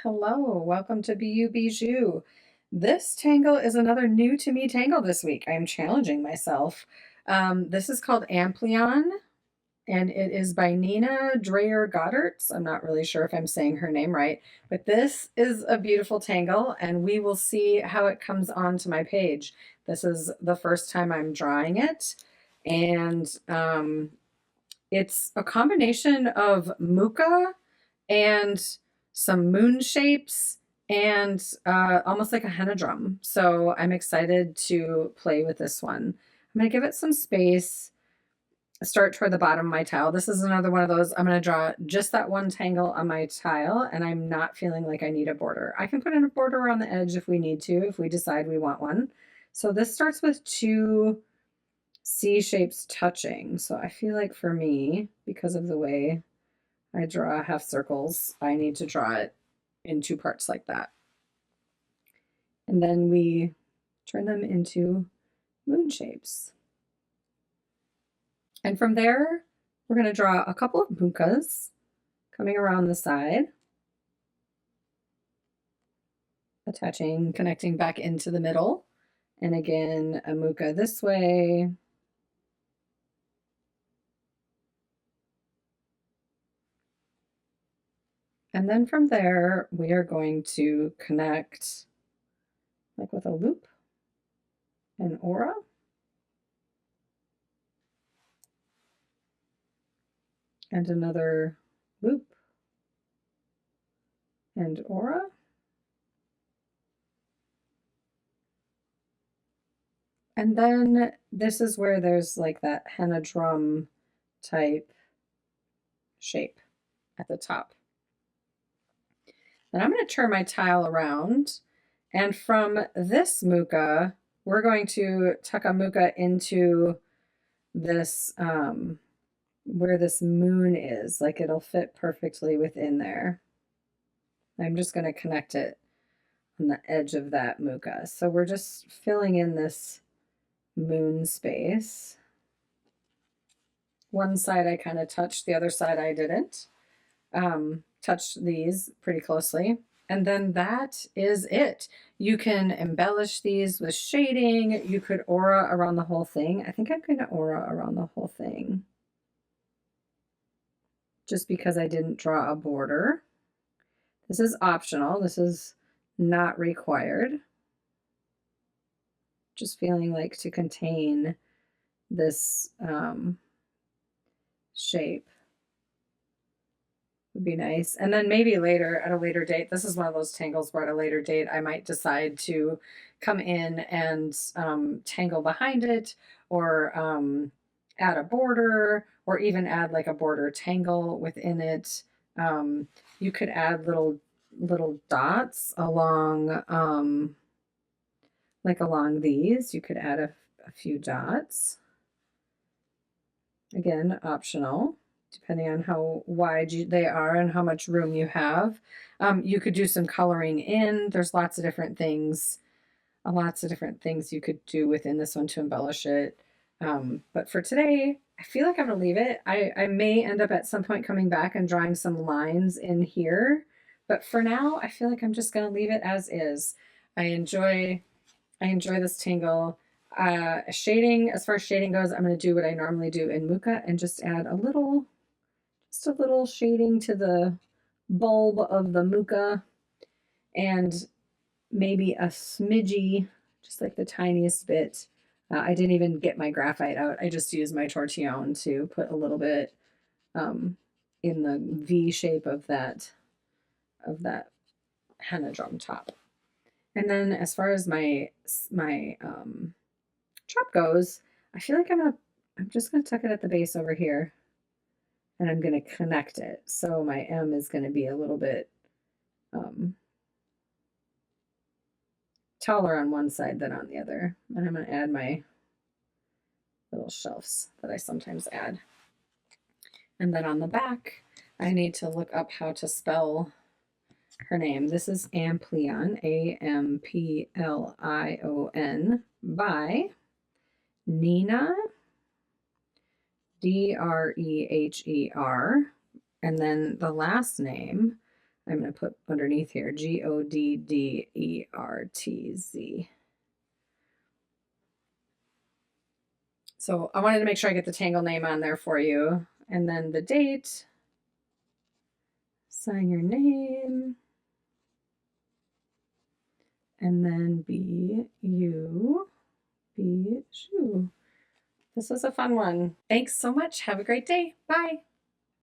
Hello, welcome to You Bijou. This tangle is another new to me tangle this week. I'm challenging myself. This is called Amplion, and it is by Nina Dreher-Goeddertz. I'm not really sure if I'm saying her name right, but this is a beautiful tangle, and we will see how it comes onto my page. This is the first time I'm drawing it, and it's a combination of Muka and some moon shapes and almost like a henna drum. So I'm excited to play with this one. I'm going to give it some space, start toward the bottom of my tile. This is another one of those, I'm going to draw just that one tangle on my tile, and I'm not feeling like I need a border. I can put in a border around the edge if we need to, if we decide we want one. So this starts with two C shapes touching. So I feel like for me, because of the way I draw half circles, I need to draw it in two parts like that. And then we turn them into moon shapes. And from there, we're going to draw a couple of mukas coming around the side, attaching, connecting back into the middle. And again, a muka this way. And then from there, we are going to connect like with a loop, an aura. And another loop and aura. And then this is where there's like that henna drum type shape at the top. Then I'm going to turn my tile around, and from this muka, we're going to tuck a muka into this, where this moon is, like it'll fit perfectly within there. I'm just going to connect it on the edge of that muka. So we're just filling in this moon space. One side I kind of touched, the other side I didn't. Touched these pretty closely. And then that is it. You can embellish these with shading. You could aura around the whole thing. I think I'm going to aura around the whole thing, just because I didn't draw a border. This is optional. This is not required. Just feeling like to contain this shape would be nice. And then maybe later, at a later date, this is one of those tangles where at a later date I might decide to come in and tangle behind it, or add a border, or even add like a border tangle within it. You could add little dots along like along these. You could add a few dots. Again, optional, depending on how wide they are and how much room you have. You could do some coloring in. There's lots of different things you could do within this one to embellish it. But for today, I feel like I'm gonna leave it. I may end up at some point coming back and drawing some lines in here, but for now, I feel like I'm just gonna leave it as is. I enjoy this tangle. Shading, as far as shading goes, I'm going to do what I normally do in Muka and just add a little shading to the bulb of the Muka, and maybe a smidgy, just like the tiniest bit. I didn't even get my graphite out. I just used my Tortillion to put a little bit in the V shape of that henna drum top. And then as far as my chop goes, I feel like I'm just gonna tuck it at the base over here, and I'm gonna connect it. So my M is gonna be a little bit taller on one side than on the other. And I'm gonna add my little shelves that I sometimes add. And then on the back, I need to look up how to spell her name. This is Amplion, Amplion, by Nina, Dreher, and then the last name I'm going to put underneath here, Godddertz. So I wanted to make sure I get the Tangle name on there for you. And then the date. Sign your name. And then BU Bijou. This was a fun one. Thanks so much. Have a great day. Bye.